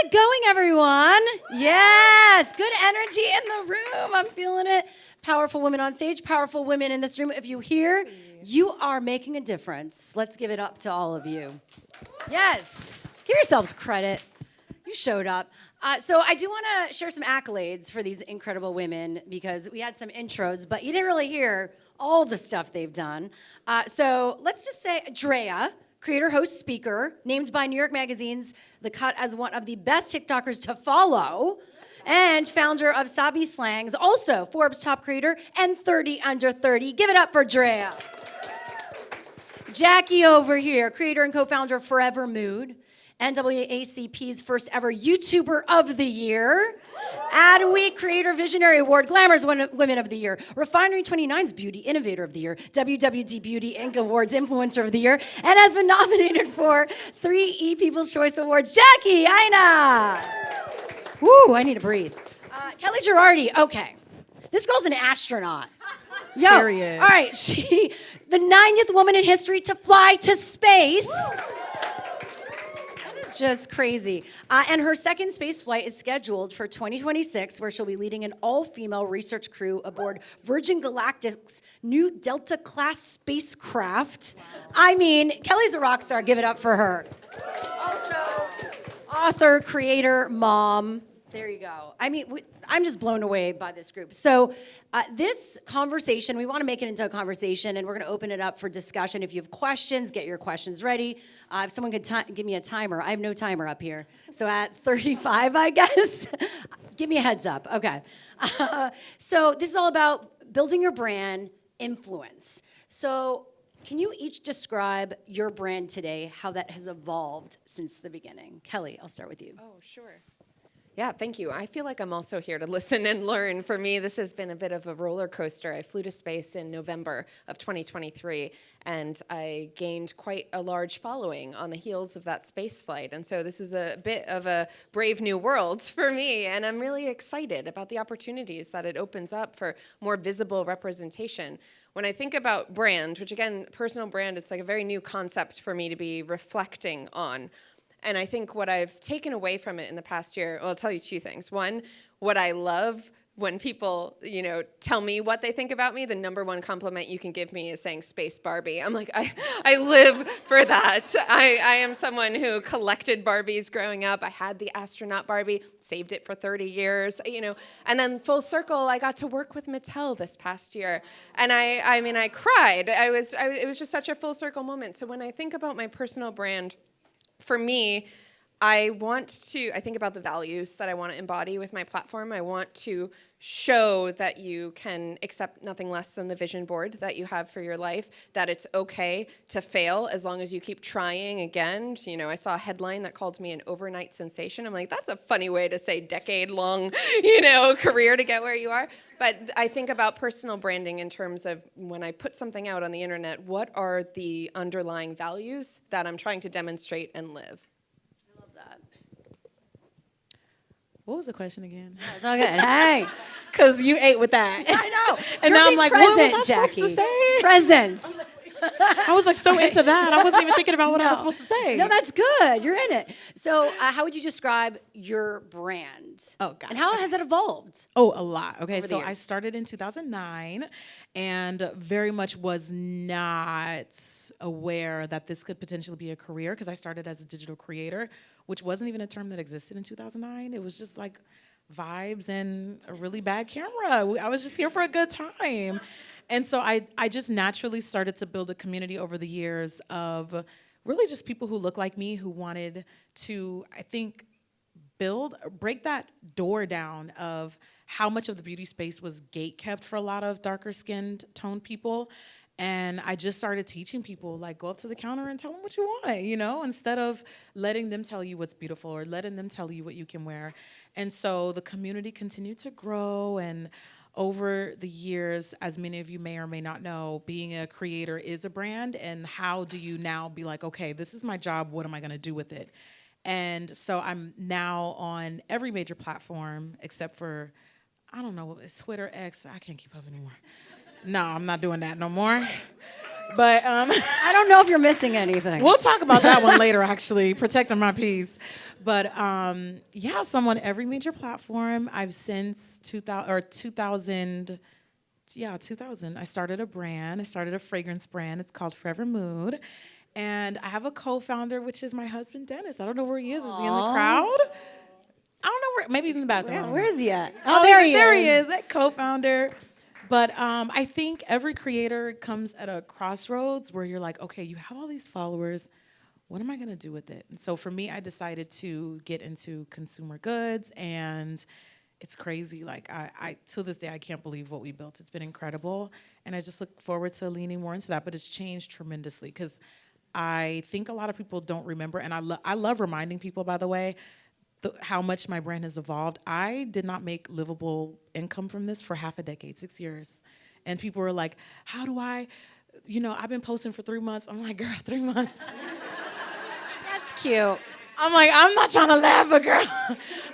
it going, everyone? Yes, good energy in the room. I'm feeling it. Powerful women on stage, powerful women in this room. If you hear, you are making a difference. Let's give it up to all of you. Yes, give yourselves credit. You showed up. So I do want to share some accolades for these incredible women because we had some intros, but you didn't really hear all the stuff they've done. So let's just say Drea, creator, host, speaker, named by New York Magazine's The Cut as one of the best TikTokers to follow, and founder of Sabi Slangs, also Forbes top creator and 30 under 30. Give it up for Drea. Jackie over here, creator and co-founder of Forever Mood, NAACP's first ever YouTuber of the Year, Adweek Creator Visionary Award, Glamour's Women of the Year, Refinery 29's Beauty Innovator of the Year, WWD Beauty Inc. Awards Influencer of the Year, and has been nominated for 3 People's Choice Awards. Jackie Aina! Woo, I need to breathe. Kelly Girardi, okay. This girl's an astronaut. Yo, Period. All right, she, the 90th woman in history to fly to space. Just crazy. And her second space flight is scheduled for 2026, where she'll be leading an all-female research crew aboard Virgin Galactic's new Delta-class spacecraft. Wow. I mean, Kelly's a rock star. Give it up for her. Also, author, creator, mom. There you go. I mean, I'm just blown away by this group. So this conversation, we want to make it into a conversation, and we're going to open it up for discussion. If you have questions, get your questions ready. If someone could give me a timer. I have no timer up here. So at 35, I guess, give me a heads up. Okay. So this is all about building your brand, influence. So can you each describe your brand today, how that has evolved since the beginning? Kelly, I'll start with you. Oh, sure. Yeah, thank you. I feel like I'm also here to listen and learn. For me, this has been a bit of a roller coaster. I flew to space in November of 2023, and I gained quite a large following on the heels of that space flight. And so this is a bit of a brave new world for me, and I'm really excited about the opportunities that it opens up for more visible representation. When I think about brand, which again, personal brand, it's like a very new concept for me to be reflecting on. And I think what I've taken away from it in the past year, well, I'll tell you 2 things. One, what I love when people, tell me what they think about me, the #1 compliment you can give me is saying Space Barbie. I'm like, I live for that. I am someone who collected Barbies growing up. I had the astronaut Barbie, saved it for 30 years, and then full circle, I got to work with Mattel this past year. And I cried. It was just such a full circle moment. So when I think about my personal brand, for me, I think about the values that I want to embody with my platform. I want to show that you can accept nothing less than the vision board that you have for your life, that it's okay to fail as long as you keep trying again. I saw a headline that called me an overnight sensation. I'm like, that's a funny way to say decade-long, career to get where you are. But I think about personal branding in terms of when I put something out on the internet, what are the underlying values that I'm trying to demonstrate and live? I love that. What was the question again? No, it's all good. Hey. Because you ate with that. I know. And You're now I'm like, what was I Jackie. supposed to say? Presence. I was like so into that. I wasn't even thinking about what I was supposed to say. No, that's good. You're in it. So how would you describe your brand? Oh, God. And how has it evolved? Oh, a lot. Okay, Over the so years. I started in 2009 and very much was not aware that this could potentially be a career because I started as a digital creator, which wasn't even a term that existed in 2009. It was just like vibes and a really bad camera. I was just here for a good time. And so I just naturally started to build a community over the years of really just people who look like me who wanted to, I think, break that door down of how much of the beauty space was gate-kept for a lot of darker-skinned toned people. And I just started teaching people, like, go up to the counter and tell them what you want, instead of letting them tell you what's beautiful or letting them tell you what you can wear. And so the community continued to grow, and over the years, as many of you may or may not know, being a creator is a brand, and how do you now be like, okay, this is my job, what am I gonna do with it? And so I'm now on every major platform except for, I don't know, it's Twitter, X, I can't keep up anymore. No, I'm not doing that no more. But I don't know if you're missing anything. we'll talk about that one later, actually, protecting my peace. But yeah, so I'm on every major platform. I've since 2000, yeah, 2000, I started a brand. I started a fragrance brand. It's called Forever Mood. And I have a co-founder, which is my husband, Dennis. I don't know where he is. Is he in the crowd? I don't know where. Maybe he's in the bathroom. Where is he at? Oh, there he there is. he is, that co-founder. But I think every creator comes at a crossroads where you're like, okay, you have all these followers. What am I going to do with it? And so for me, I decided to get into consumer goods, and it's crazy. Like I to this day, I can't believe what we built. It's been incredible, and I just look forward to leaning more into that. But it's changed tremendously because I think a lot of people don't remember, and I love reminding people, by the way, how much my brand has evolved. I did not make livable income from this for half a decade, 6 years. And people were like, how do I, I've been posting for 3 months. I'm like, girl, 3 months. That's cute. I'm like, I'm not trying to laugh, but girl,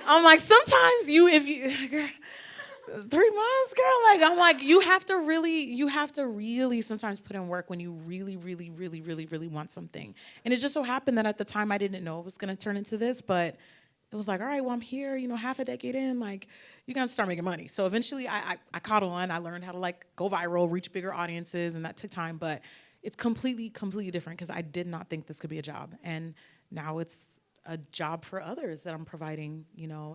I'm like, sometimes girl, 3 months, girl, like, I'm like, you have to really sometimes put in work when you really, really, really, really, really want something. And it just so happened that at the time I didn't know it was gonna turn into this, but it was like, all right, well, I'm here, half a decade in, like, you gotta start making money. So eventually I caught on. I learned how to like go viral, reach bigger audiences, and that took time, but it's completely, completely different because I did not think this could be a job. And now it's a job for others that I'm providing,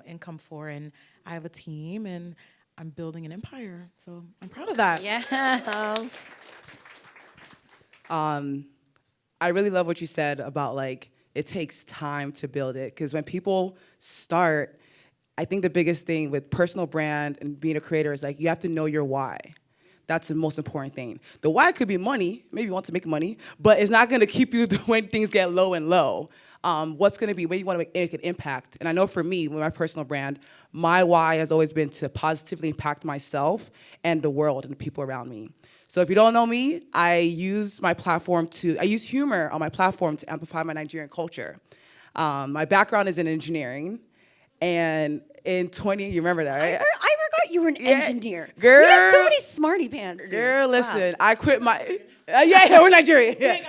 income for. And I have a team and I'm building an empire. So I'm proud of that. Yes. I really love what you said about like, it takes time to build it. Because when people start, I think the biggest thing with personal brand and being a creator is like, you have to know your why. That's the most important thing. The why could be money, maybe you want to make money, but it's not gonna keep you when things get low and low. What's gonna be where you wanna make an impact. And I know for me, with my personal brand, my why has always been to positively impact myself and the world and the people around me. So if you don't know me, I use humor on my platform to amplify my Nigerian culture. My background is in engineering, and in you remember that, right? I forgot you were an engineer. Girl. We have so many smarty pants here. Girl, listen, Wow. I quit my, yeah, we're Nigerian. Yeah.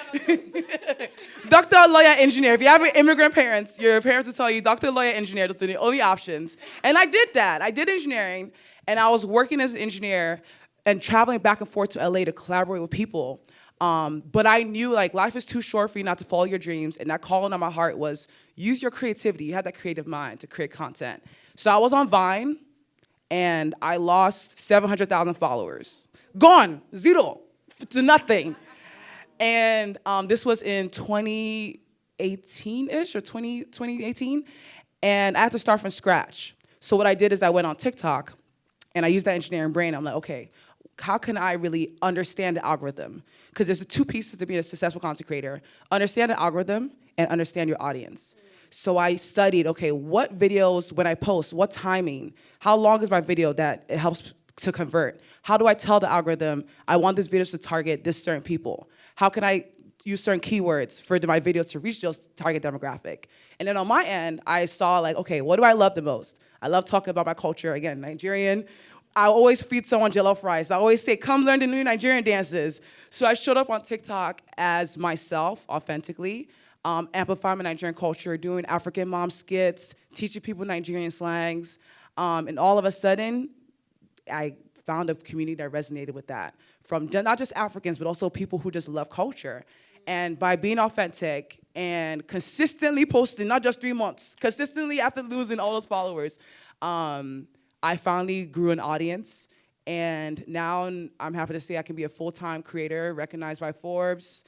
Doctor, lawyer, engineer. If you have immigrant parents, your parents will tell you doctor, lawyer, engineer, those are the only options. And I did that. I did engineering, and I was working as an engineer and traveling back and forth to LA to collaborate with people. But I knew like life is too short for you not to follow your dreams, and that calling on my heart was use your creativity. You have that creative mind to create content. So I was on Vine, and I lost 700,000 followers. Gone, zero, to nothing. And this was in 2018-ish or 2018, and I had to start from scratch. So what I did is I went on TikTok, and I used that engineering brain. I'm like, okay, how can I really understand the algorithm? Because there's two pieces to being a successful content creator. Understand the algorithm and understand your audience. So I studied, okay, what videos, when I post, what timing, how long is my video that it helps to convert? How do I tell the algorithm, I want this video to target this certain people? How can I use certain keywords for my videos to reach those target demographic? And then on my end, I saw like, okay, what do I love the most? I love talking about my culture, again, Nigerian. I always feed someone jollof rice. I always say, come learn the new Nigerian dances. So I showed up on TikTok as myself, authentically, amplifying my Nigerian culture, doing African mom skits, teaching people Nigerian slangs. And all of a sudden, I found a community that resonated with that. From not just Africans, but also people who just love culture. And by being authentic and consistently posting, not just 3 months, consistently after losing all those followers, I finally grew an audience, and now I'm happy to say I can be a full-time creator, recognized by Forbes,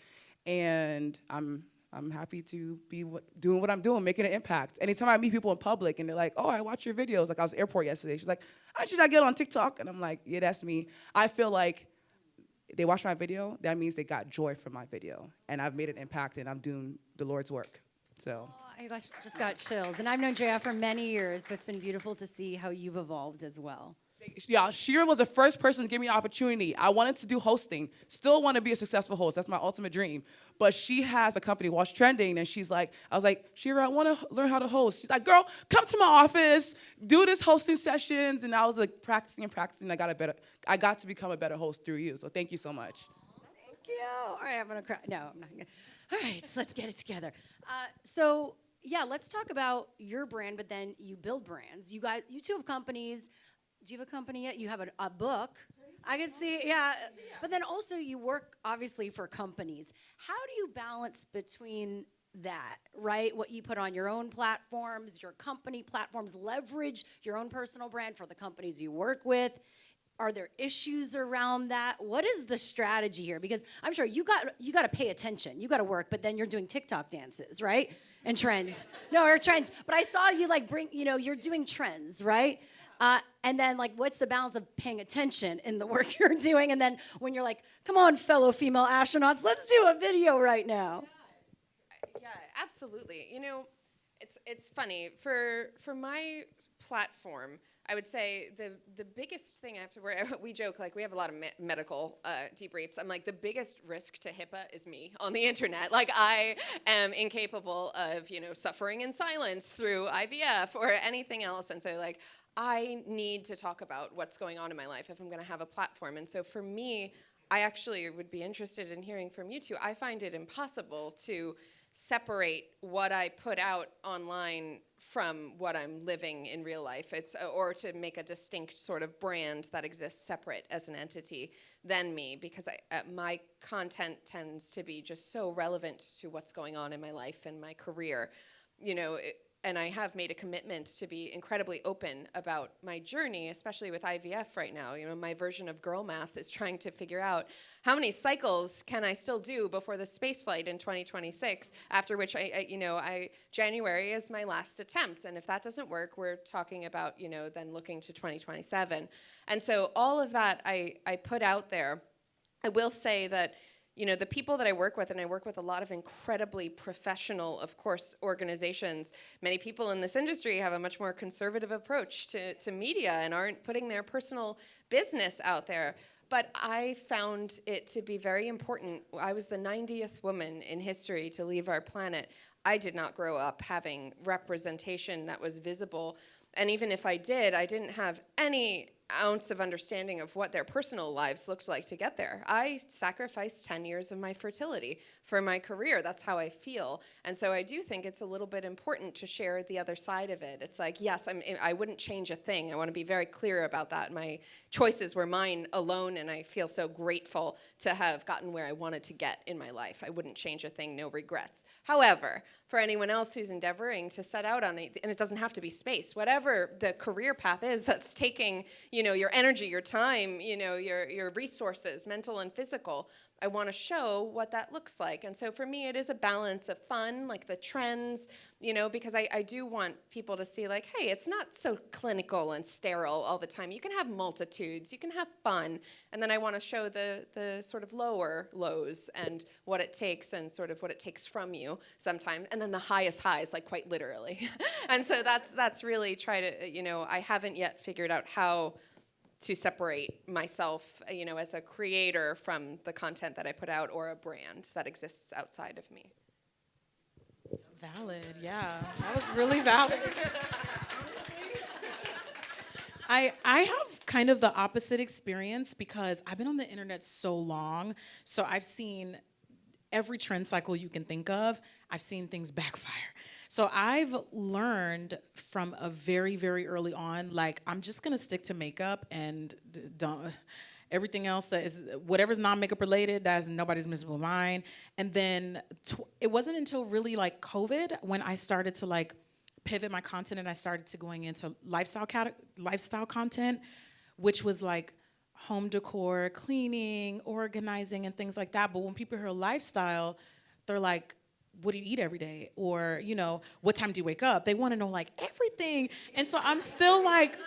and I'm happy to be doing what I'm doing, making an impact. Anytime I meet people in public and they're like, oh, I watch your videos, like I was at the airport yesterday, she's like, how should I get on TikTok? And I'm like, yeah, that's me. I feel like they watch my video, that means they got joy from my video, and I've made an impact, and I'm doing the Lord's work, so. I just got chills. And I've known Drea for many years, so it's been beautiful to see how you've evolved as well. Yeah, Shira was the first person to give me an opportunity. I wanted to do hosting. Still want to be a successful host. That's my ultimate dream. But she has a company, Watch Trending, and she's like, I was like, Shira, I want to learn how to host. She's like, girl, come to my office, do this hosting sessions. And I was like practicing. I got to become a better host through you. So thank you so much. Thank you. All right, I'm gonna cry. No, I'm not gonna. All right, so let's get it together. So yeah, let's talk about your brand, but then you build brands. You two have companies. Do you have a company yet? You have a book. I can see, yeah. But then also you work obviously for companies. How do you balance between that, right? What you put on your own platforms, your company platforms, leverage your own personal brand for the companies you work with. Are there issues around that? What is the strategy here? Because I'm sure you got to pay attention. You got to work, but then you're doing TikTok dances, right? And trends. No, or trends. But I saw you like you're doing trends, right? And then like, what's the balance of paying attention in the work you're doing? And then when you're like, come on, fellow female astronauts, let's do a video right now. Yeah, absolutely. You know, it's funny for my platform. I would say the biggest thing I have to worry. We joke like we have a lot of medical debriefs. I'm like the biggest risk to HIPAA is me on the internet. Like I am incapable of suffering in silence through IVF or anything else, and so like I need to talk about what's going on in my life if I'm going to have a platform. And so for me, I actually would be interested in hearing from you two. I find it impossible to separate what I put out online from what I'm living in real life. Or to make a distinct sort of brand that exists separate as an entity than me, because my content tends to be just so relevant to what's going on in my life and my career. And I have made a commitment to be incredibly open about my journey, especially with IVF right now. My version of girl math is trying to figure out how many cycles can I still do before the space flight in 2026, after which January is my last attempt. And if that doesn't work, we're talking about, then looking to 2027. And so all of that I put out there. I will say that the people that I work with, and I work with a lot of incredibly professional, of course, organizations. Many people in this industry have a much more conservative approach to media and aren't putting their personal business out there. But I found it to be very important. I was the 90th woman in history to leave our planet. I did not grow up having representation that was visible. And even if I did, I didn't have any ounce of understanding of what their personal lives looked like to get there. I sacrificed 10 years of my fertility for my career. That's how I feel. And so I do think it's a little bit important to share the other side of it. It's like, yes, I wouldn't change a thing. I want to be very clear about that. My choices were mine alone, and I feel so grateful to have gotten where I wanted to get in my life. I wouldn't change a thing, no regrets. However, for anyone else who's endeavoring to set out on it, and it doesn't have to be space, whatever the career path is that's taking, your energy, your time, your resources, mental and physical, I want to show what that looks like. And so for me, it is a balance of fun, like the trends, because I do want people to see like, hey, it's not so clinical and sterile all the time. You can have multitudes, you can have fun. And then I want to show the sort of lower lows and what it takes and sort of what it takes from you sometimes. And then the highest highs, like quite literally. And so that's really I haven't yet figured out how to separate myself, as a creator from the content that I put out or a brand that exists outside of me. Valid, yeah. That was really valid. I have kind of the opposite experience because I've been on the internet so long, so I've seen every trend cycle you can think of. I've seen things backfire. So I've learned from a very, very early on, like, I'm just gonna stick to makeup and don't, everything else that is, whatever's non-makeup related, that's nobody's business but mine. And then it wasn't until really like COVID when I started to like pivot my content and I started to going into lifestyle content, which was like home decor, cleaning, organizing, and things like that. But when people hear lifestyle, they're like, what do you eat every day? Or, what time do you wake up? They want to know like everything. And so I'm still like,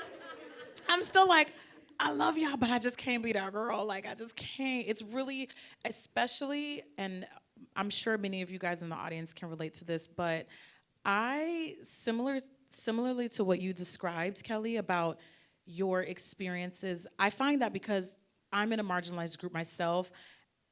I love y'all, but I just can't be that girl. Like, I just can't. It's really, especially, and I'm sure many of you guys in the audience can relate to this, but similarly to what you described, Kelly, about your experiences, I find that because I'm in a marginalized group myself,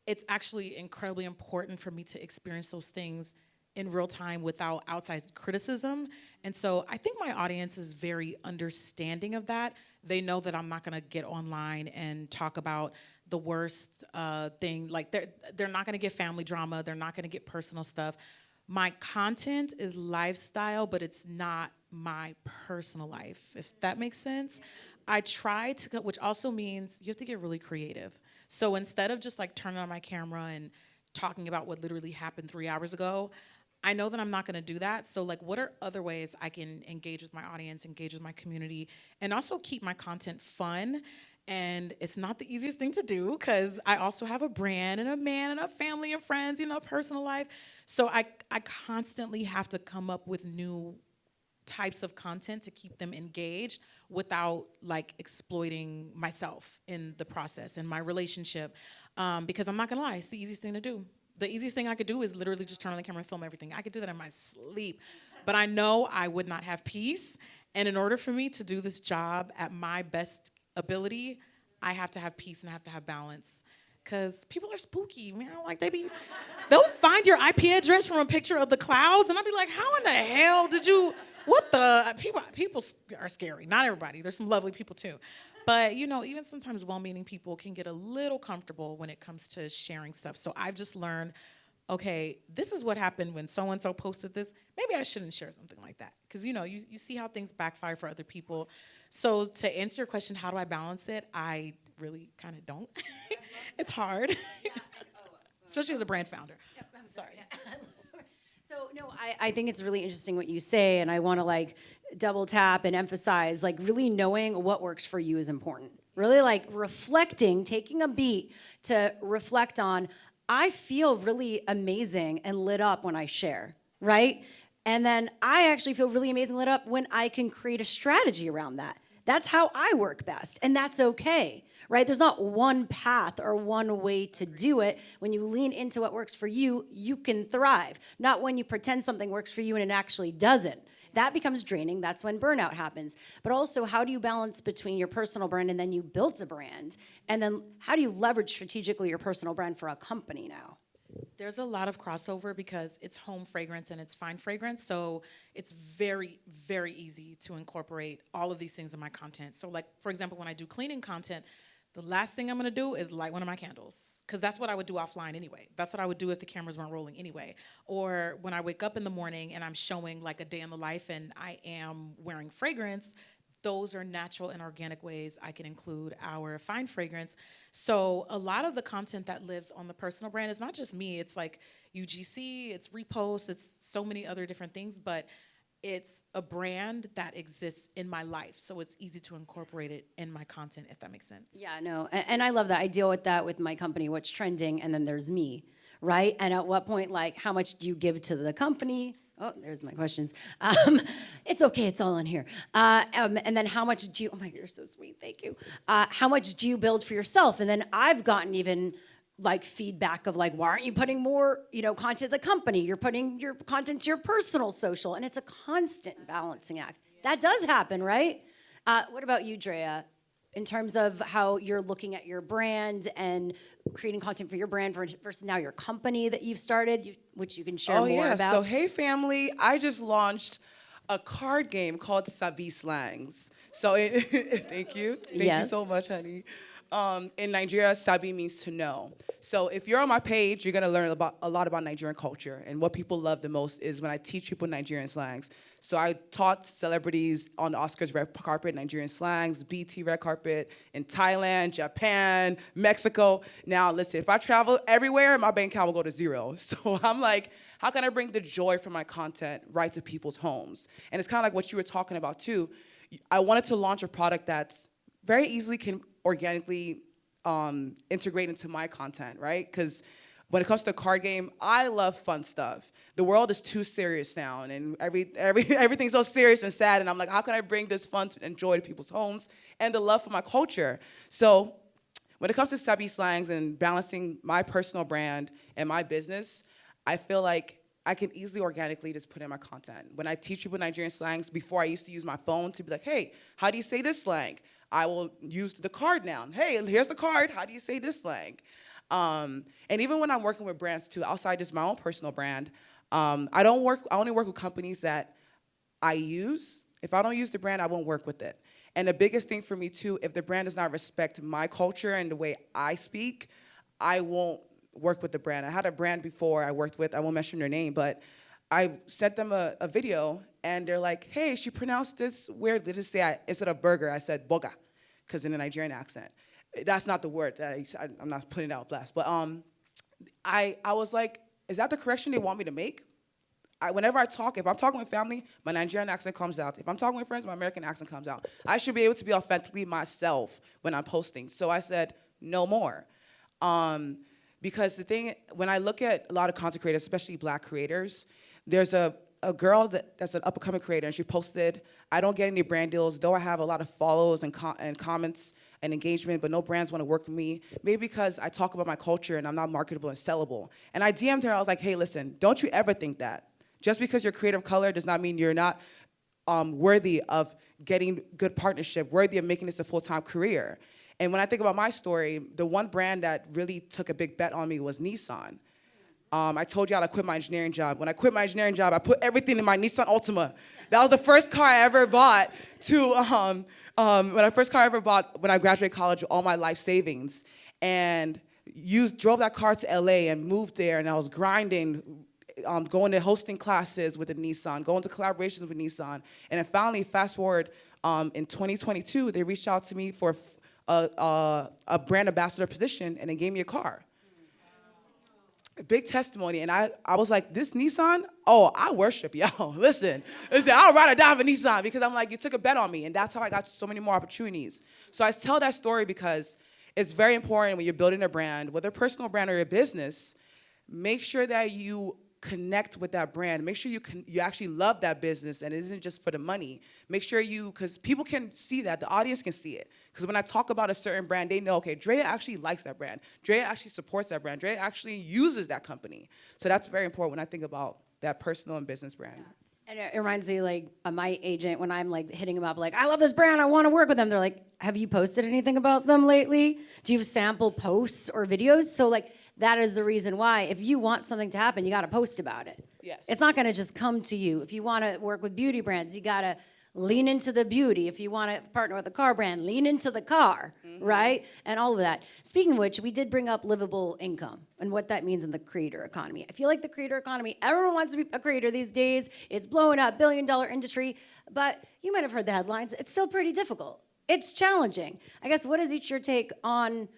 it's actually incredibly important for me to experience those things in real time without outside criticism. And so I think my audience is very understanding of that. They know that I'm not gonna get online and talk about the worst thing. Like they're not gonna get family drama, they're not gonna get personal stuff. My content is lifestyle, but it's not my personal life, if that makes sense. I try to, which also means you have to get really creative. So instead of just like turning on my camera and talking about what literally happened 3 hours ago, I know that I'm not gonna do that. So like, what are other ways I can engage with my audience, engage with my community, and also keep my content fun? And it's not the easiest thing to do because I also have a brand and a man and a family and friends, personal life. So I constantly have to come up with new types of content to keep them engaged without like exploiting myself in the process and my relationship. Because I'm not gonna lie, it's the easiest thing to do. The easiest thing I could do is literally just turn on the camera and film everything. I could do that in my sleep. But I know I would not have peace. And in order for me to do this job at my best ability, I have to have peace and I have to have balance. Because people are spooky, man. Like they'll find your IP address from a picture of the clouds, and I'll be like, how in the hell did you, what the, people are scary. Not everybody, there's some lovely people too. But even sometimes well-meaning people can get a little comfortable when it comes to sharing stuff. So I've just learned, okay, this is what happened when so-and-so posted this. Maybe I shouldn't share something like that. Because you see how things backfire for other people. So to answer your question, how do I balance it? I really kind of don't. It's hard. Especially as a brand founder. I'm sorry. So no, I think it's really interesting what you say, and I want to like double tap and emphasize like really knowing what works for you is important. Really like reflecting, taking a beat to reflect on, I feel really amazing and lit up when I share, right? And then I actually feel really amazing lit up when I can create a strategy around that. That's how I work best, and that's okay, right? There's not one path or one way to do it. When you lean into what works for you, you can thrive. Not when you pretend something works for you and it actually doesn't. That becomes draining. That's when burnout happens. But also, how do you balance between your personal brand and then you built a brand? And then how do you leverage strategically your personal brand for a company now? There's a lot of crossover because it's home fragrance and it's fine fragrance. So it's very, very easy to incorporate all of these things in my content. So like, for example, when I do cleaning content, the last thing I'm gonna do is light one of my candles, because that's what I would do offline anyway. That's what I would do if the cameras weren't rolling anyway. Or when I wake up in the morning and I'm showing like a day in the life and I am wearing fragrance, those are natural and organic ways I can include our fine fragrance. So a lot of the content that lives on the personal brand is not just me, it's like UGC, it's reposts, it's so many other different things, but it's a brand that exists in my life, so it's easy to incorporate it in my content, if that makes sense. Yeah, no, and I love that. I deal with that with my company, what's trending, and then there's me, right? And at what point, like, how much do you give to the company? Oh, there's my questions. It's okay, it's all in here. And then how much do you, oh my, you're so sweet, thank you. How much do you build for yourself? And then I've gotten even like feedback of like, why aren't you putting more, content to the company? You're putting your content to your personal social, and it's a constant balancing act. That does happen, right? What about you, Drea? In terms of how you're looking at your brand and creating content for your brand versus now your company that you've started, which you can share more about. So hey family, I just launched a card game called Sabi Slangs. So thank you so much, honey. In Nigeria, Sabi means to know. So if you're on my page, you're gonna learn a lot about Nigerian culture. And what people love the most is when I teach people Nigerian slangs. So I taught celebrities on the Oscars red carpet Nigerian slangs, BT red carpet in Thailand, Japan, Mexico. Now listen, if I travel everywhere, my bank account will go to zero. So I'm like, how can I bring the joy from my content right to people's homes? And it's kind of like what you were talking about too. I wanted to launch a product that's very easily can organically integrate into my content, right? Because when it comes to the card game, I love fun stuff. The world is too serious now, and everything's so serious and sad, and I'm like, how can I bring this fun and joy to people's homes and the love for my culture? So when it comes to Sabi Slangs and balancing my personal brand and my business, I feel like I can easily organically just put in my content. When I teach people Nigerian slangs, before I used to use my phone to be like, hey, how do you say this slang? I will use the card now. Hey, here's the card. How do you say this slang? And even when I'm working with brands too, outside just my own personal brand, I only work with companies that I use. If I don't use the brand, I won't work with it. And the biggest thing for me too, if the brand does not respect my culture and the way I speak, I won't work with the brand. I had a brand before I worked with, I won't mention their name, but I sent them a video and they're like, hey, she pronounced this weird. They just say, instead of burger, I said boga, because in a Nigerian accent. That's not the word. I'm not putting it out blast. But I was like, is that the correction they want me to make? Whenever I talk, if I'm talking with family, my Nigerian accent comes out. If I'm talking with friends, my American accent comes out. I should be able to be authentically myself when I'm posting. So I said, no more. Because the thing, when I look at a lot of content creators, especially Black creators, there's a girl that's an up-and-coming creator, and she posted, I don't get any brand deals, though I have a lot of follows and comments and engagement, but no brands want to work with me. Maybe because I talk about my culture and I'm not marketable and sellable. And I DM'd her, I was like, hey, listen, don't you ever think that. Just because you're creative color does not mean you're not worthy of getting good partnership, worthy of making this a full-time career. And when I think about my story, the one brand that really took a big bet on me was Nissan. I told y'all I quit my engineering job. When I quit my engineering job, I put everything in my Nissan Altima. That was the first car I ever bought when I graduated college with all my life savings. And drove that car to LA and moved there, and I was grinding, going to hosting classes with the Nissan, going to collaborations with Nissan. And then finally, fast forward, in 2022, they reached out to me for a brand ambassador position, and they gave me a car. A big testimony, and I was like, this Nissan, oh, I worship y'all. Listen, I'll ride or die for Nissan, because I'm like, you took a bet on me, and that's how I got so many more opportunities. So I tell that story because it's very important when you're building a brand, whether a personal brand or a business, make sure that you connect with that brand. Make sure you actually love that business, and it isn't just for the money. Make sure because people can see that, the audience can see it. Because when I talk about a certain brand, they know, okay, Drea actually likes that brand. Drea actually supports that brand. Drea actually uses that company. So that's very important when I think about that personal and business brand. Yeah. And it reminds me, like, of my agent, when I'm, like, hitting them up, like, I love this brand, I want to work with them. They're like, have you posted anything about them lately? Do you have sample posts or videos? So, like, that is the reason why. If you want something to happen, you got to post about it. Yes. It's not going to just come to you. If you want to work with beauty brands, you got to lean into the beauty. If you want to partner with a car brand, lean into the car, right? And all of that. Speaking of which, we did bring up livable income and what that means in the creator economy. I feel like the creator economy, everyone wants to be a creator these days. It's blowing up, billion-dollar industry. But you might have heard the headlines. It's still pretty difficult. It's challenging. I guess, what is each your take on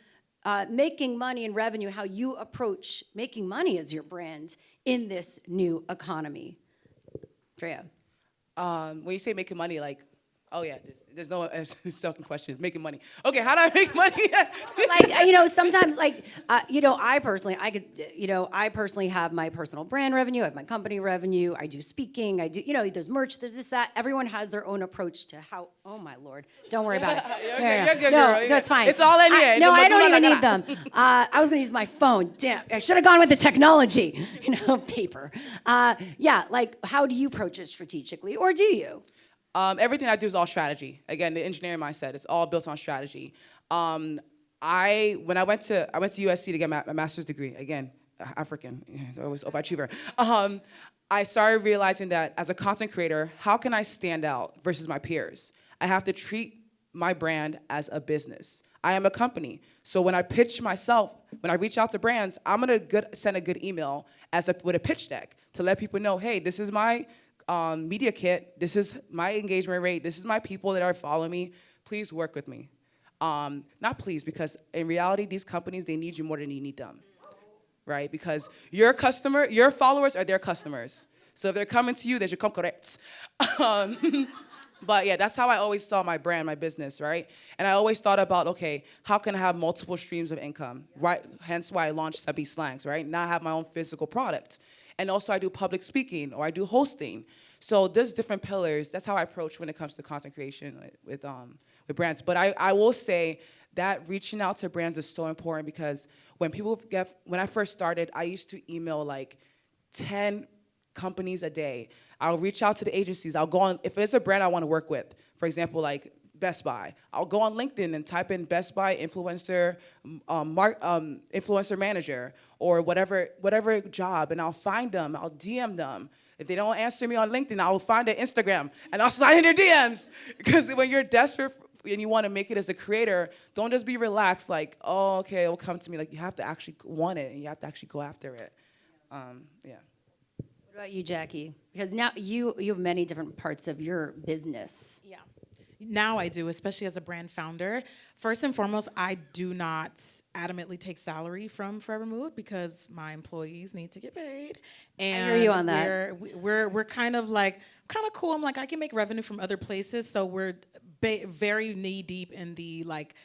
making money and revenue, how you approach making money as your brand in this new economy? Drea. When you say making money, like, oh yeah, there's no second question. It's making money. Okay, how do I make money? Like, sometimes, like, I personally have my personal brand revenue, I have my company revenue, I do speaking, I do, there's merch, there's this, that. Everyone has their own approach to how, oh my Lord, don't worry about it. You're good, no, girl. it's fine. It's all in here. No, I don't even need them. I was gonna use my phone. Damn, I should have gone with the technology, paper. Like, how do you approach it strategically, or do you? Everything I do is all strategy. Again, the engineering mindset, it's all built on strategy. When I went to USC to get my master's degree, again, African, always overachiever. I started realizing that as a content creator, how can I stand out versus my peers? I have to treat my brand as a business. I am a company. So when I pitch myself, when I reach out to brands, I'm gonna send a good email with a pitch deck to let people know, hey, this is my media kit, this is my engagement rate, this is my people that are following me, please work with me. Not please, because in reality, these companies, they need you more than you need them, right? Because your followers are their customers. So if they're coming to you, they should come correct. But yeah, that's how I always saw my brand, my business, right? And I always thought about, okay, how can I have multiple streams of income, right? Hence why I launched Subby Slangs, right? Now I have my own physical product. And also I do public speaking or I do hosting. So there's different pillars. That's how I approach when it comes to content creation with brands. But I will say that reaching out to brands is so important, because when I first started, I used to email like 10 companies a day. I'll reach out to the agencies. I'll go on, if it's a brand I want to work with, for example, like Best Buy. I'll go on LinkedIn and type in Best Buy influencer, influencer manager, or whatever job, and I'll find them. I'll DM them. If they don't answer me on LinkedIn, I will find their Instagram and I'll slide in their DMs. Because when you're desperate and you want to make it as a creator, don't just be relaxed. Like, oh, okay, it'll come to me. Like, you have to actually want it and you have to actually go after it. Yeah. What about you, Jackie? Because now you have many different parts of your business. Yeah. Now I do, especially as a brand founder. First and foremost, I do not adamantly take salary from Forever Mood because my employees need to get paid. And hear you on that. We're kind of cool. I'm like, I can make revenue from other places, so we're very knee deep in the like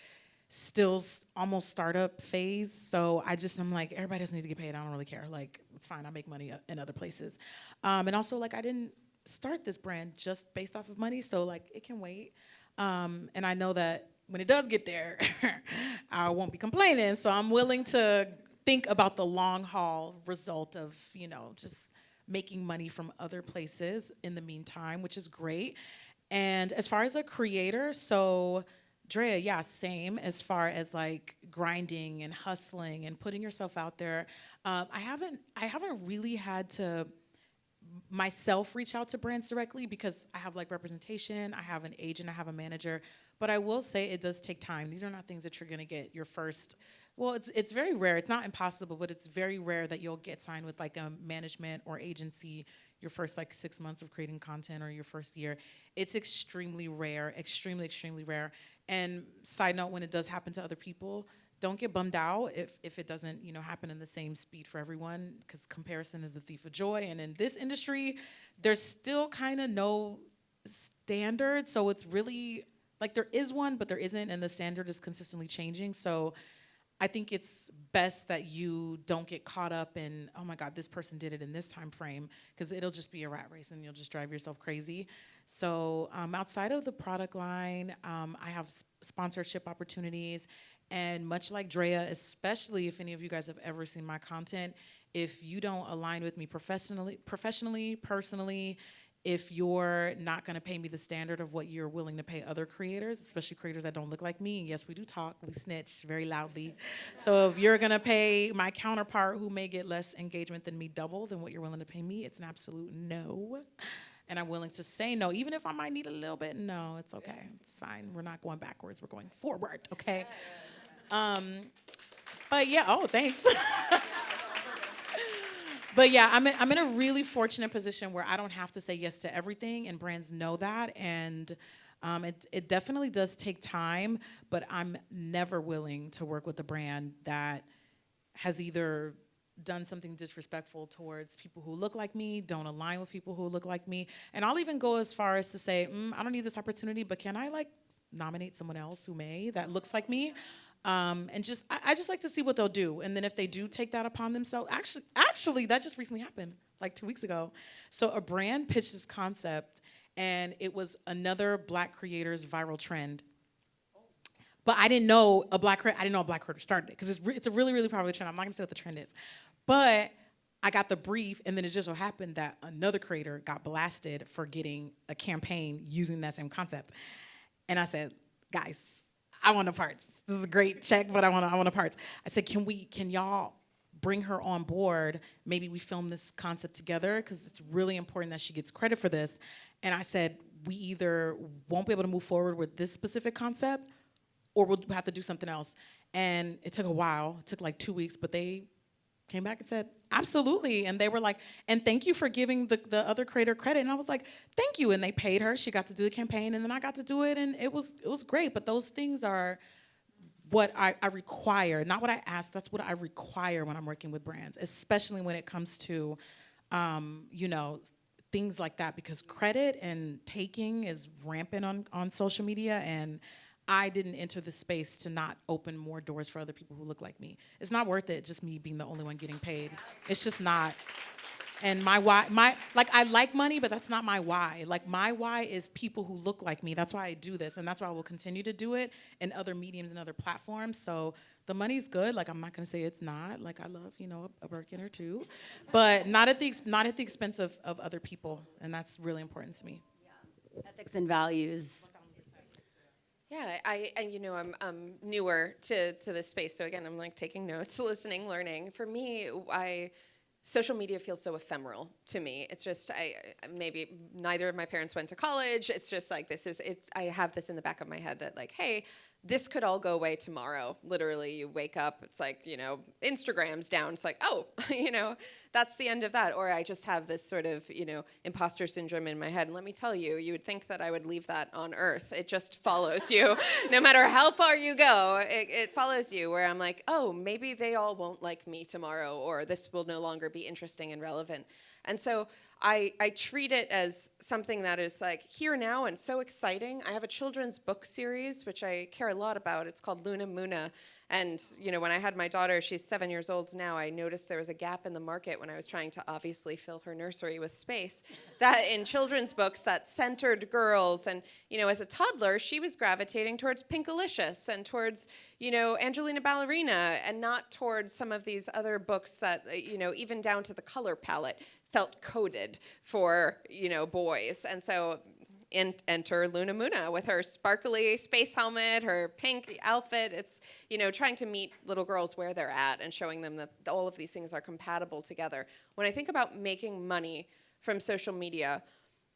still almost startup phase. So I'm like, everybody doesn't need to get paid. I don't really care. Like, it's fine. I make money in other places. And also, like, I didn't start this brand just based off of money, so like it can wait. And I know that when it does get there, I won't be complaining. So I'm willing to think about the long haul result of, just making money from other places in the meantime, which is great. And as far as a creator, so Drea, yeah, same as far as like grinding and hustling and putting yourself out there. I haven't really had to myself reach out to brands directly because I have like representation, I have an agent, I have a manager, but I will say it does take time. These are not things that you're gonna get your first, well, it's very rare, it's not impossible, but it's very rare that you'll get signed with like a management or agency your first like 6 months of creating content or your first year. It's extremely rare, extremely, extremely rare. And side note, when it does happen to other people, don't get bummed out if it doesn't, happen in the same speed for everyone, because comparison is the thief of joy. And in this industry, there's still kind of no standard. So it's really, like there is one, but there isn't, and the standard is consistently changing. So I think it's best that you don't get caught up in, oh my God, this person did it in this time frame, because it'll just be a rat race and you'll just drive yourself crazy. So outside of the product line, I have sponsorship opportunities. And much like Drea, especially if any of you guys have ever seen my content, if you don't align with me professionally, personally, if you're not going to pay me the standard of what you're willing to pay other creators, especially creators that don't look like me, and yes, we do talk, we snitch very loudly. So if you're going to pay my counterpart who may get less engagement than me double than what you're willing to pay me, it's an absolute no. And I'm willing to say no, even if I might need a little bit. No, it's okay. It's fine. We're not going backwards. We're going forward, okay? But yeah, oh, thanks. But yeah, I'm in a really fortunate position where I don't have to say yes to everything, and brands know that. And it definitely does take time, but I'm never willing to work with a brand that has either done something disrespectful towards people who look like me, don't align with people who look like me. And I'll even go as far as to say, I don't need this opportunity, but can I like nominate someone else who that looks like me? And I just like to see what they'll do. And then if they do take that upon themselves, actually that just recently happened like 2 weeks ago. So a brand pitched this concept and it was another Black creator's viral trend. But I didn't know a Black creator started it, because it's a really, really popular trend. I'm not gonna say what the trend is. But I got the brief, and then it just so happened that another creator got blasted for getting a campaign using that same concept. And I said, guys, I want the parts. This is a great check, but I want the parts. I said, can y'all bring her on board? Maybe we film this concept together, because it's really important that she gets credit for this. And I said, we either won't be able to move forward with this specific concept, or we'll have to do something else. And it took a while. It took like 2 weeks, but they came back and said, absolutely. And they were like, and thank you for giving the other creator credit. And I was like, thank you. And they paid her. She got to do the campaign, and then I got to do it, and it was great. But those things are what I require, not what I ask. That's what I require when I'm working with brands, especially when it comes to, things like that, because credit and taking is rampant on social media, and I didn't enter the space to not open more doors for other people who look like me. It's not worth it, just me being the only one getting paid. It's just not. And my why, I like money, but that's not my why. Like, my why is people who look like me. That's why I do this, and that's why I will continue to do it in other mediums and other platforms. So the money's good. Like, I'm not gonna say it's not. Like, I love, a Birkin or two, but not at the expense of other people, and that's really important to me. Yeah. Ethics and values. Yeah, I'm newer to this space, so again, I'm like taking notes, listening, learning. For me, social media feels so ephemeral to me. It's just maybe neither of my parents went to college. It's just like I have this in the back of my head that like, hey, this could all go away tomorrow. Literally, you wake up, it's like, Instagram's down. It's like, oh, that's the end of that. Or I just have this sort of, imposter syndrome in my head. And let me tell you, you would think that I would leave that on Earth. It just follows you. No matter how far you go, it follows you, where I'm like, oh, maybe they all won't like me tomorrow, or this will no longer be interesting and relevant. And so I treat it as something that is like here now and so exciting. I have a children's book series, which I care a lot about. It's called Luna Muna. And, when I had my daughter, she's 7 years old now, I noticed there was a gap in the market when I was trying to obviously fill her nursery with space, that in children's books that centered girls. And, as a toddler, she was gravitating towards Pinkalicious and towards, Angelina Ballerina, and not towards some of these other books that, even down to the color palette, felt coded for, boys. And so enter Luna Muna with her sparkly space helmet, her pink outfit. It's, trying to meet little girls where they're at and showing them that all of these things are compatible together. When I think about making money from social media,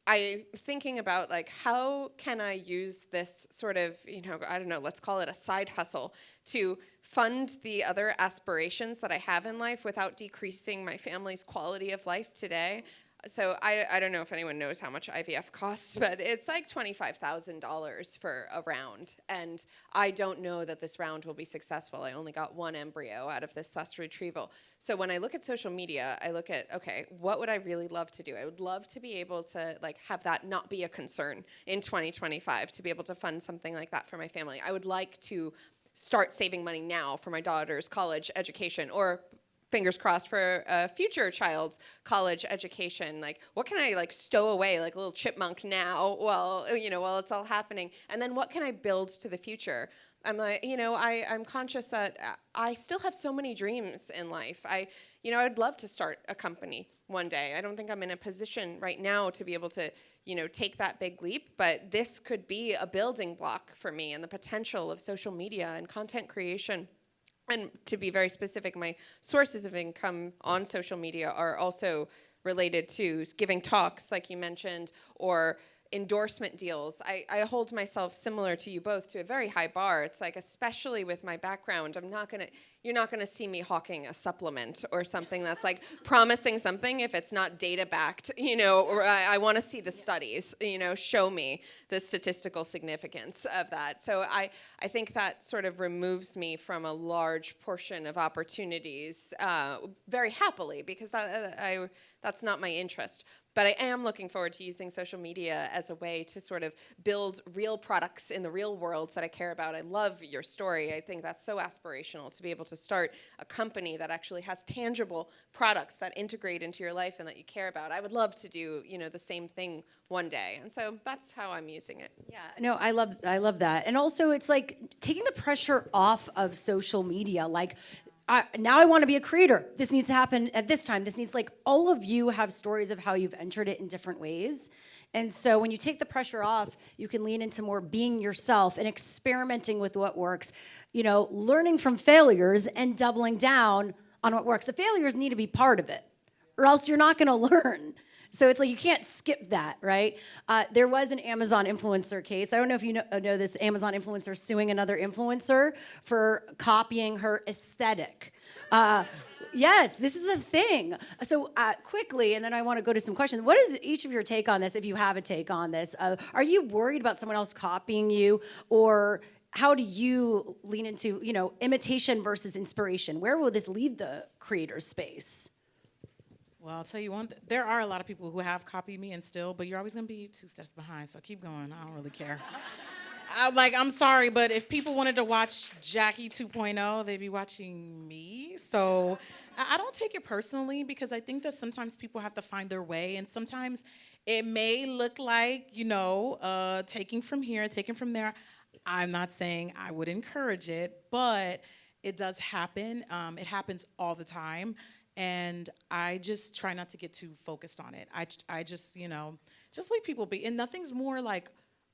I'm thinking about like, how can I use this sort of, I don't know, let's call it a side hustle to fund the other aspirations that I have in life without decreasing my family's quality of life today. So I don't know if anyone knows how much IVF costs, but it's like $25,000 for a round. And I don't know that this round will be successful. I only got one embryo out of this sus retrieval. So when I look at social media, I look at, okay, what would I really love to do? I would love to be able to like have that not be a concern in 2025, to be able to fund something like that for my family. I would like to start saving money now for my daughter's college education, or fingers crossed for a future child's college education. Like, what can I like stow away like a little chipmunk now while it's all happening? And then what can I build to the future? I'm like, I'm conscious that I still have so many dreams in life. I'd love to start a company one day. I don't think I'm in a position right now to be able to, take that big leap, but this could be a building block for me, and the potential of social media and content creation. And to be very specific, my sources of income on social media are also related to giving talks, like you mentioned, or endorsement deals. I hold myself, similar to you both, to a very high bar. It's like, especially with my background, you're not gonna see me hawking a supplement or something that's like promising something if it's not data backed, or I wanna see the studies, show me the statistical significance of that. So I think that sort of removes me from a large portion of opportunities very happily, because that's not my interest. But I am looking forward to using social media as a way to sort of build real products in the real world that I care about. I love your story. I think that's so aspirational, to be able to start a company that actually has tangible products that integrate into your life and that you care about. I would love to do, the same thing one day. And so that's how I'm using it. Yeah, no, I love that. And also, it's like taking the pressure off of social media. Like, now I want to be a creator. This needs to happen at this time. This needs, like, all of you have stories of how you've entered it in different ways. And so when you take the pressure off, you can lean into more being yourself and experimenting with what works, learning from failures and doubling down on what works. The failures need to be part of it, or else you're not going to learn. So it's like you can't skip that, right? There was an Amazon influencer case. I don't know if you know this Amazon influencer suing another influencer for copying her aesthetic. Yes, this is a thing. So quickly, and then I want to go to some questions. What is each of your take on this, if you have a take on this? Are you worried about someone else copying you, or how do you lean into, imitation versus inspiration? Where will this lead the creator space? Well, I'll tell you one, there are a lot of people who have copied me and still, but you're always gonna be 2 steps behind, so keep going, I don't really care. I'm sorry, but if people wanted to watch Jackie 2.0, they'd be watching me. So I don't take it personally, because I think that sometimes people have to find their way, and sometimes it may look like, taking from here, taking from there. I'm not saying I would encourage it, but it does happen. It happens all the time. And I just try not to get too focused on it. I just, just leave people be. And nothing's more like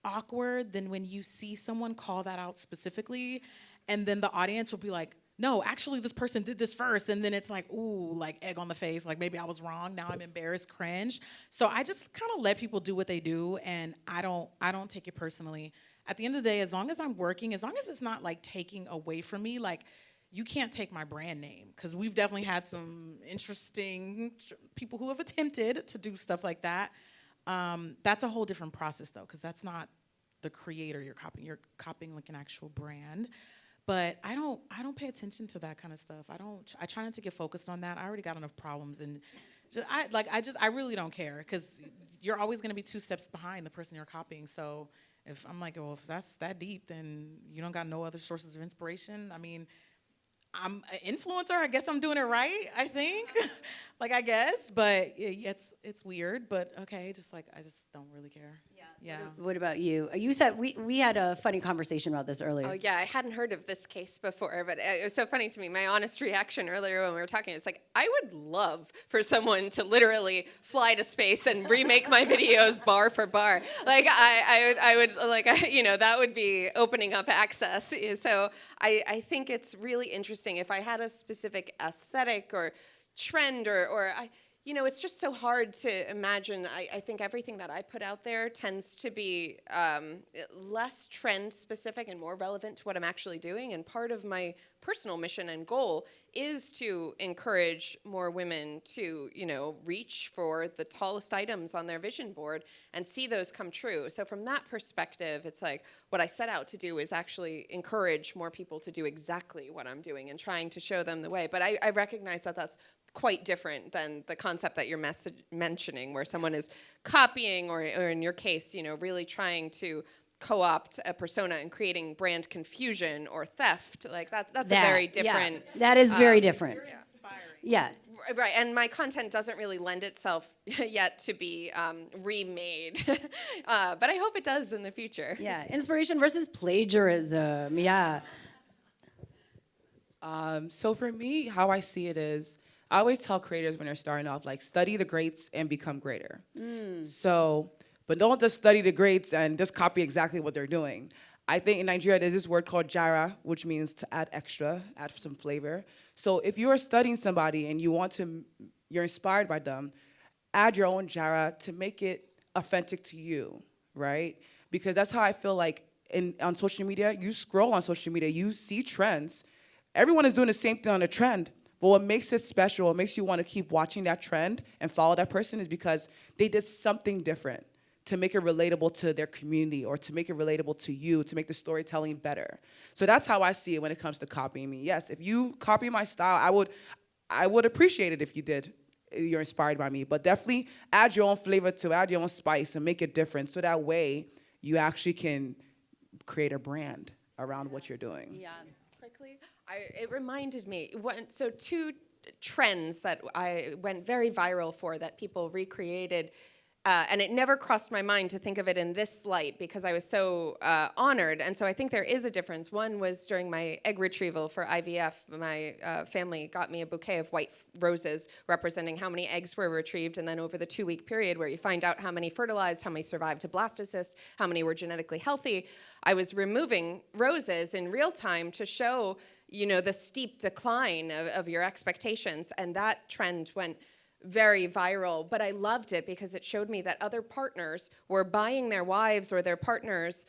awkward than when you see someone call that out specifically, and then the audience will be like, no, actually this person did this first, and then it's like, ooh, like egg on the face, like maybe I was wrong, now I'm embarrassed, cringe. So I just kind of let people do what they do, and I don't take it personally. At the end of the day, as long as I'm working, as long as it's not like taking away from me, like you can't take my brand name, because we've definitely had some interesting people who have attempted to do stuff like that. That's a whole different process though, because that's not the creator you're copying like an actual brand. But I don't pay attention to that kind of stuff. I try not to get focused on that. I already got enough problems, and I really don't care, because you're always going to be 2 steps behind the person you're copying. So if I'm like, well, if that's that deep, then you don't got no other sources of inspiration. I mean, I'm an influencer. I guess I'm doing it right, I think. I guess. But yeah, it's weird. But okay, I just don't really care. Yeah. What about you? You said we had a funny conversation about this earlier. Oh, yeah, I hadn't heard of this case before, but it was so funny to me. My honest reaction earlier when we were talking, it's like, I would love for someone to literally fly to space and remake my videos bar for bar. I would, that would be opening up access. So I think it's really interesting. If I had a specific aesthetic or trend or it's just so hard to imagine. I think everything that I put out there tends to be less trend specific and more relevant to what I'm actually doing. And part of my personal mission and goal is to encourage more women to, reach for the tallest items on their vision board and see those come true. So from that perspective, it's like what I set out to do is actually encourage more people to do exactly what I'm doing and trying to show them the way. But I recognize that that's quite different than the concept that you're mentioning, where someone is copying or in your case, really trying to co-opt a persona and creating brand confusion or theft. Like that's a very different. Yeah, that is very different. Yeah. Right, and my content doesn't really lend itself yet to be remade, but I hope it does in the future. Yeah, inspiration versus plagiarism. Yeah. So for me, how I see it is, I always tell creators when they're starting off, study the greats and become greater. So, but don't just study the greats and just copy exactly what they're doing. I think in Nigeria, there's this word called jara, which means to add extra, add some flavor. So if you are studying somebody and you're inspired by them, add your own jara to make it authentic to you, right? Because that's how I feel like on social media. You scroll on social media, you see trends. Everyone is doing the same thing on a trend. But what makes it special, what makes you want to keep watching that trend and follow that person is because they did something different to make it relatable to their community or to make it relatable to you, to make the storytelling better. So that's how I see it when it comes to copying me. Yes, if you copy my style, I would appreciate it if you did. You're inspired by me. But definitely add your own flavor to it, add your own spice and make it different. So that way you actually can create a brand around what you're doing. Yeah. Quickly, it reminded me, so 2 trends that I went very viral for that people recreated, and it never crossed my mind to think of it in this light because I was so honored, and so I think there is a difference. One was during my egg retrieval for IVF. My family got me a bouquet of white roses representing how many eggs were retrieved, and then over the 2-week period where you find out how many fertilized, how many survived to blastocyst, how many were genetically healthy, I was removing roses in real time to show, the steep decline of your expectations, and that trend went very viral, but I loved it because it showed me that other partners were buying their wives or their partners,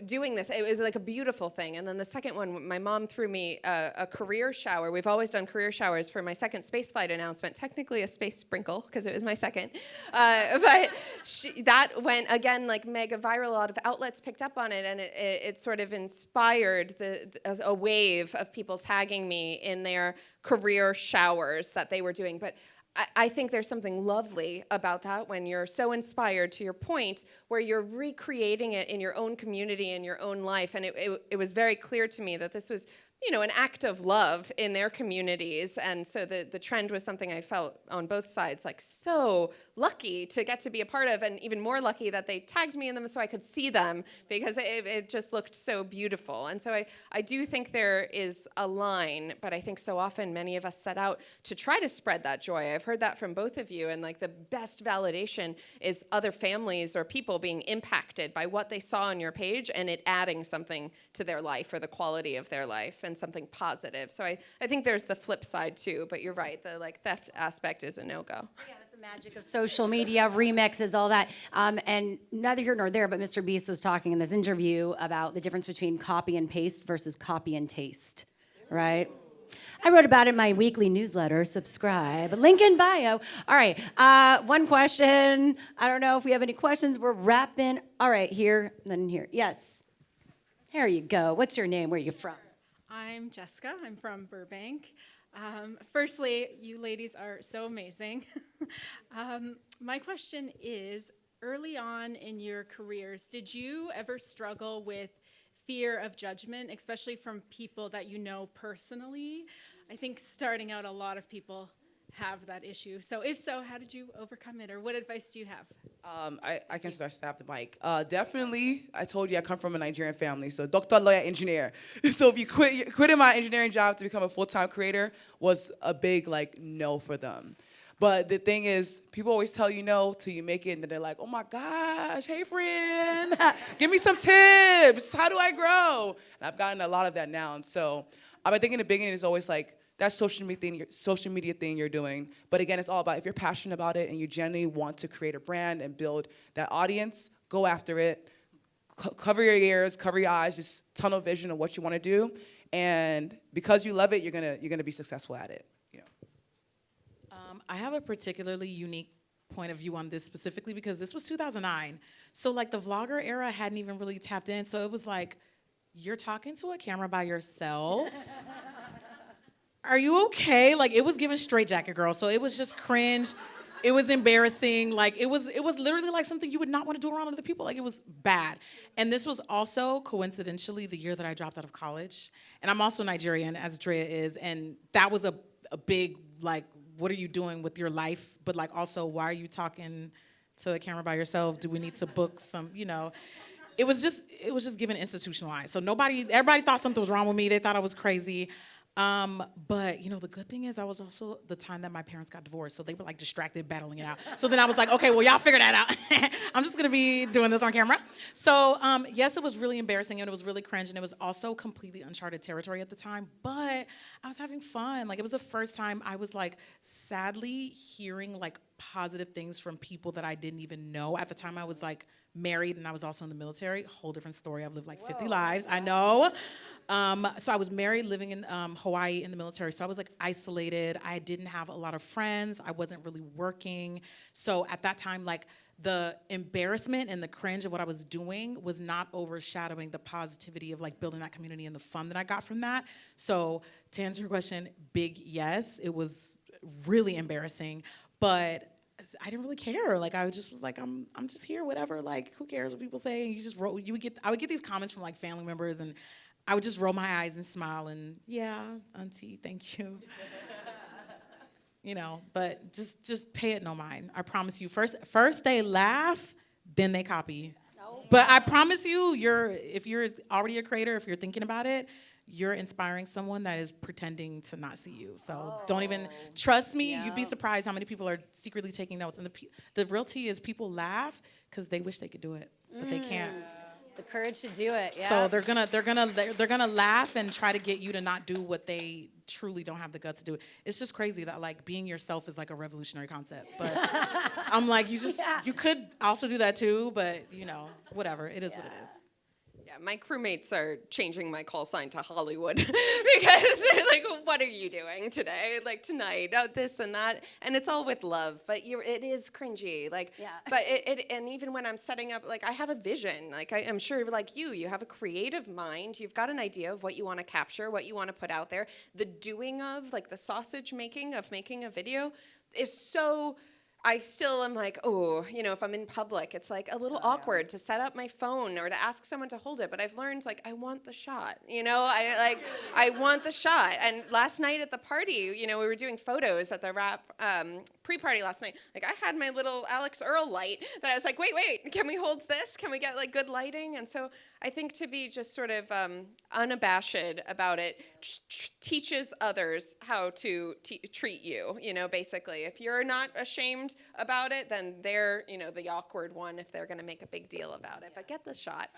doing this. It was like a beautiful thing. And then the second one, my mom threw me a career shower. We've always done career showers for my second spaceflight announcement, technically a space sprinkle because it was my second. But that went, again, mega viral. A lot of outlets picked up on it, and it sort of inspired a wave of people tagging me in their career showers that they were doing. But I think there's something lovely about that when you're so inspired, to your point, where you're recreating it in your own community, in your own life. And it was very clear to me that this was, an act of love in their communities. And so the trend was something I felt on both sides, like so lucky to get to be a part of, and even more lucky that they tagged me in them so I could see them, because it just looked so beautiful. And so I do think there is a line, but I think so often many of us set out to try to spread that joy. I've heard that from both of you, and like the best validation is other families or people being impacted by what they saw on your page and it adding something to their life or the quality of their life, and something positive. So I think there's the flip side too, but you're right, the like theft aspect is a no-go. Yeah, that's the magic of social media, remixes, all that. And neither here nor there, but Mr. Beast was talking in this interview about the difference between copy and paste versus copy and taste, right? I wrote about it in my weekly newsletter. Subscribe. Link in bio. All right. One question. I don't know if we have any questions. We're wrapping. All right. Here, then here. Yes. There you go. What's your name? Where are you from? I'm Jessica. I'm from Burbank. Firstly, you ladies are so amazing. My question is, early on in your careers, did you ever struggle with fear of judgment, especially from people that you know personally? I think starting out, a lot of people have that issue. So if so, how did you overcome it, or what advice do you have? I can start snap the mic. Definitely, I told you I come from a Nigerian family, so doctor, lawyer, engineer. So if you quitting my engineering job to become a full-time creator was a big no for them. But the thing is, people always tell you no till you make it, and then they're like, oh my gosh, hey friend, give me some tips. How do I grow? And I've gotten a lot of that now. And so I think in the beginning it's always like, that social media thing you're doing. But again, it's all about if you're passionate about it and you genuinely want to create a brand and build that audience, go after it. Cover your ears, cover your eyes, just tunnel vision of what you want to do. And because you love it, you're gonna be successful at it. Yeah. I have a particularly unique point of view on this specifically because this was 2009. So the vlogger era hadn't even really tapped in. So it was like, you're talking to a camera by yourself. Are you okay? It was giving straight jacket girl. So it was just cringe. It was embarrassing. It was literally something you would not want to do around other people. It was bad. And this was also coincidentally the year that I dropped out of college. And I'm also Nigerian, as Drea is. And that was a big, what are you doing with your life? But also, why are you talking to a camera by yourself? Do we need to book some, It was just given institutionalized. So everybody thought something was wrong with me. They thought I was crazy. But the good thing is I was also the time that my parents got divorced, so they were distracted battling it out. So then I was like, okay, well y'all figure that out. I'm just gonna be doing this on camera. So yes, it was really embarrassing and it was really cringe and it was also completely uncharted territory at the time, but I was having fun. It was the first time I was sadly hearing positive things from people that I didn't even know. At the time I was married and I was also in the military. Whole different story. I've lived 50 lives. I know. So I was married, living in Hawaii in the military. So I was isolated. I didn't have a lot of friends. I wasn't really working. So at that time, the embarrassment and the cringe of what I was doing was not overshadowing the positivity of building that community and the fun that I got from that. So to answer your question, big yes, it was really embarrassing, but I didn't really care. I just was I'm just here, whatever. Who cares what people say? And you just roll. I would get these comments from family members, and I would just roll my eyes and smile and yeah, auntie, thank you. But just pay it no mind. I promise you. First they laugh, then they copy. No. But I promise you, if you're already a creator, if you're thinking about it, you're inspiring someone that is pretending to not see you. So don't even trust me. Yeah. You'd be surprised how many people are secretly taking notes. And the real tea is people laugh because they wish they could do it, but they can't. The courage to do it. Yeah. So they're gonna laugh and try to get you to not do what they truly don't have the guts to do. It's just crazy that being yourself is a revolutionary concept. But I'm you could also do that too. But whatever. It is what it is. Yeah, my crewmates are changing my call sign to Hollywood because they're what are you doing today? Tonight, this and that. And it's all with love, but it is cringy. Yeah. But and even when I'm setting up, I have a vision. I'm sure you have a creative mind. You've got an idea of what you want to capture, what you want to put out there. The doing of, the sausage making of making a video is so I still am like, oh, if I'm in public, it's like a little awkward to set up my phone or to ask someone to hold it. But I've learned, like, I want the shot, I want the shot. And last night at the party, we were doing photos at the TheWrap pre-party last night. Like, I had my little Alex Earl light that I was like, wait, can we hold this? Can we get like good lighting? And so I think to be just sort of unabashed about it teaches others how to treat you, basically. If you're not ashamed about it, then they're, the awkward one if they're going to make a big deal about it. But get the shot.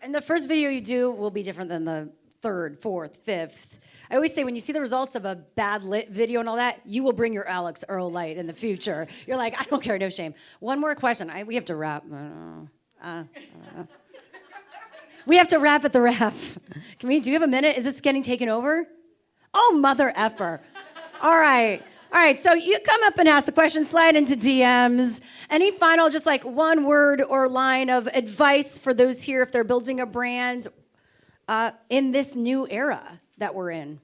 And the first video you do will be different than the third, fourth, fifth. I always say when you see the results of a bad lit video and all that, you will bring your Alex Earl light in the future. You're like, I don't care, no shame. One more question. We have to wrap. We have to wrap at the wrap. Do you have a minute? Is this getting taken over? Oh, mother effer. All right, so you come up and ask the question, slide into DMs. Any final, just like one word or line of advice for those here if they're building a brand in this new era that we're in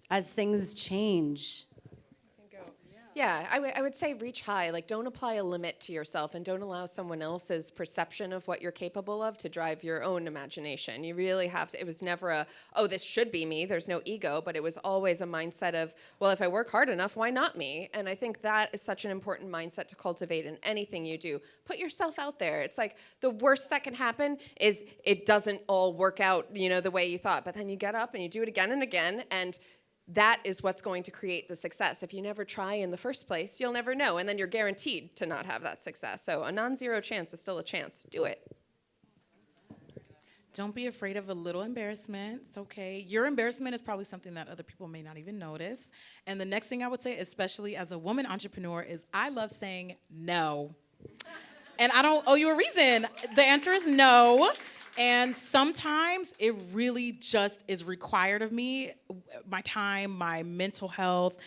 as things change? Yeah, I would say reach high. Like, don't apply a limit to yourself and don't allow someone else's perception of what you're capable of to drive your own imagination. You really have to. It was never this should be me. There's no ego, but it was always a mindset of, well, if I work hard enough, why not me? And I think that is such an important mindset to cultivate in anything you do. Put yourself out there. It's like the worst that can happen is it doesn't all work out, the way you thought. But then you get up and you do it again and again, and that is what's going to create the success. If you never try in the first place, you'll never know, and then you're guaranteed to not have that success. So a non-zero chance is still a chance. Do it. Don't be afraid of a little embarrassment. It's okay. Your embarrassment is probably something that other people may not even notice. And the next thing I would say, especially as a woman entrepreneur, is I love saying no. And I don't owe you a reason. The answer is no. And sometimes it really just is required of me, my time, my mental health,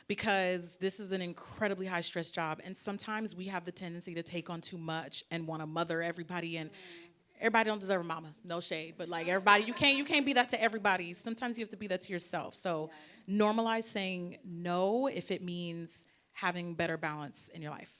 because this is an incredibly high stress job. And sometimes we have the tendency to take on too much and want to mother everybody. And everybody don't deserve a mama, no shade. But like everybody, you can't be that to everybody. Sometimes you have to be that to yourself. So normalize saying no if it means having better balance in your life.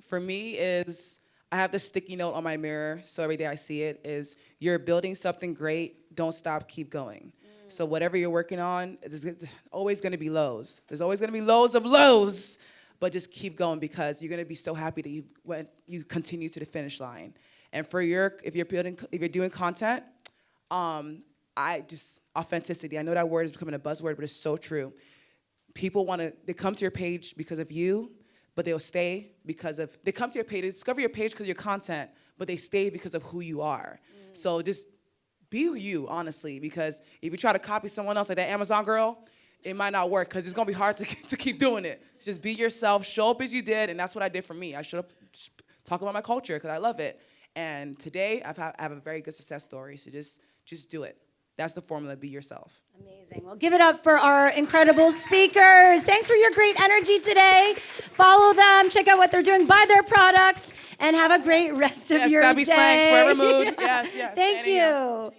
For me is, I have this sticky note on my mirror, so every day I see it, is you're building something great, don't stop, keep going. So whatever you're working on, there's always gonna be lows. There's always gonna be lows of lows, but just keep going because you're gonna be so happy that when you continue to the finish line. And if you're doing content, authenticity. I know that word is becoming a buzzword, but it's so true. People they come to your page because of you, but they'll stay they come to your page, they discover your page because of your content, but they stay because of who you are. So just be you, honestly, because if you try to copy someone else, like that Amazon girl, it might not work because it's gonna be hard to keep doing it. Just be yourself, show up as you did, and that's what I did for me. I showed up, talk about my culture because I love it. And today, I have a very good success story, so just do it. That's the formula, be yourself. Amazing. Well, give it up for our incredible speakers. Thanks for your great energy today. Follow them, check out what they're doing, buy their products, and have a great rest of your Savvy day. Slangs, Forever Mood. Yes. Thank you.